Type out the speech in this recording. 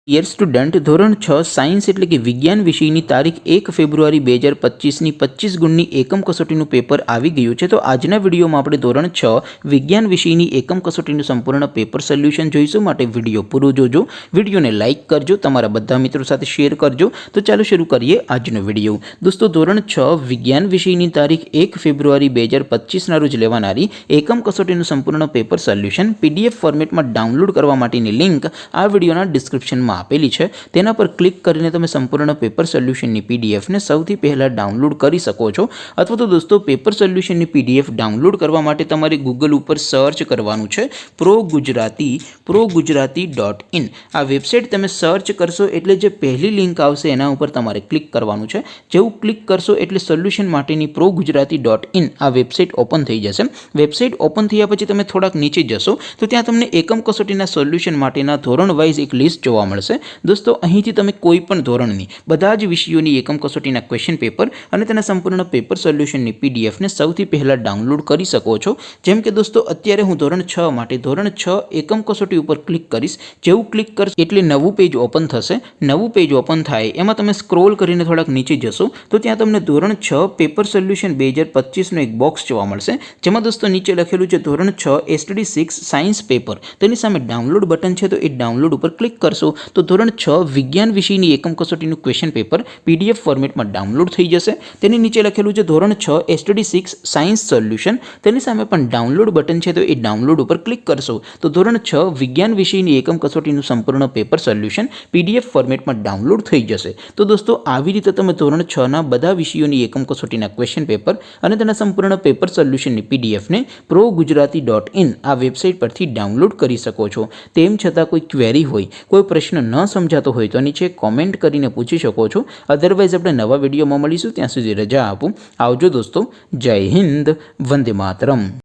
Dear student, ધોરણ 6 science એટલે કે વિજ્ઞાન વિષયની તારીખ 1 ફેબ્રુઆરી 2025ની 25 ગુણની એકમ કસોટીનું પેપર આવી ગયું છે. તો આજના વિડીયોમાં આપણે ધોરણ 6 વિજ્ઞાન વિષયની એકમ કસોટીનું સંપૂર્ણ પેપર સોલ્યુશન જોઈશું. માટે વિડીયો પૂરો જોજો, વિડીયોને લાઇક કરજો, તમારા બધા મિત્રો સાથે શેર કરજો. તો ચાલો શરૂ કરીએ આજનો વિડીયો. દોસ્તો, ધોરણ 6 વિજ્ઞાન વિષયની તારીખ 1 ફેબ્રુઆરી 2025ના રોજ લેવાનારી એકમ કસોટીનું સંપૂર્ણ પેપર સોલ્યુશન PDF ફોર્મેટમાં ડાઉનલોડ કરવા માટેની લિંક આ વિડીયોના ડિસ્ક્રિપ્શનમાં આપેલી છે. તેના પર ક્લિક કરીને તમે સંપૂર્ણ પેપર સોલ્યુશનની PDF ને સૌથી પહેલા ડાઉનલોડ કરી શકો છો. અથવા તો દોસ્તો, પેપર સોલ્યુશનની PDF ડાઉનલોડ કરવા માટે તમારે ગૂગલ ઉપર સર્ચ કરવાનું છે progujarati.in. આ વેબસાઇટ તમે સર્ચ કરશો એટલે જે પહેલી લિંક આવશે એના ઉપર તમારે ક્લિક કરવાનું છે. જેવું ક્લિક કરશો એટલે સોલ્યુશન માટેની progujarati.in આ વેબસાઇટ ઓપન થઈ જશે. વેબસાઇટ ઓપન થયા પછી તમે થોડાક નીચે જશો તો ત્યાં તમને એકમ કસોટીના સોલ્યુશન માટેના ધોરણ વાઇઝ એક લિસ્ટ જોવા મળશે. દોસ્તો, અહીંથી તમે કોઈ પણ ધોરણની બધા જ વિષયોની એકમ કસોટીના ક્વેશ્ચન પેપર અને તેના સંપૂર્ણ પેપર સોલ્યુશનની PDF ને સૌથી પહેલા ડાઉનલોડ કરી શકો છો. જેમ કે દોસ્તો, અત્યારે હું ધોરણ 6 માટે ધોરણ 6 એકમ કસોટી ઉપર ક્લિક કરીશ. જેવું ક્લિક કરશો એટલે નવું પેજ ઓપન થશે. નવું પેજ ઓપન થાય એમાં તમે સ્ક્રોલ કરીને થોડાક નીચે જશો તો ત્યાં તમને ધોરણ 6 પેપર સોલ્યુશન 2025નો એક બોક્સ જોવા મળશે. જેમાં દોસ્તો નીચે લખેલું છે ધોરણ 6 STD 6 સાયન્સ પેપર. તેની સામે ડાઉનલોડ બટન છે, તો એ ડાઉનલોડ ઉપર ક્લિક કરશો તો ધોરણ 6 વિજ્ઞાન વિષયની એકમ કસોટીનું ક્વેશ્ચન પેપર PDF ફોર્મેટમાં ડાઉનલોડ થઈ જશે. તેની નીચે લખેલું છે ધોરણ 6 STD 6 સાયન્સ સોલ્યુશન. તેની સામે પણ ડાઉનલોડ બટન છે, તો એ ડાઉનલોડ ઉપર ક્લિક કરશો તો ધોરણ 6 વિજ્ઞાન વિષયની એકમ કસોટીનું સંપૂર્ણ પેપર સોલ્યુશન PDF ફોર્મેટમાં ડાઉનલોડ થઈ જશે. તો દોસ્તો, આવી રીતે તમે ધોરણ 6ના બધા વિષયોની એકમ કસોટીના ક્વેશ્ચન પેપર અને તેના સંપૂર્ણ પેપર સોલ્યુશનની PDF ને progujarati.in આ વેબસાઇટ પરથી ડાઉનલોડ કરી શકો છો. તેમ છતાં કોઈ ક્વેરી હોય, કોઈ પ્રશ્ન ન સમજાતો હોય તો નીચે કોમેન્ટ કરીને પૂછી શકો છો. અધરવાઇઝ આપણે નવા વિડીયોમાં મળીશું. ત્યાં સુધી રજા આપું. આવજો દોસ્તો. જય હિન્દ. વંદે માતરમ.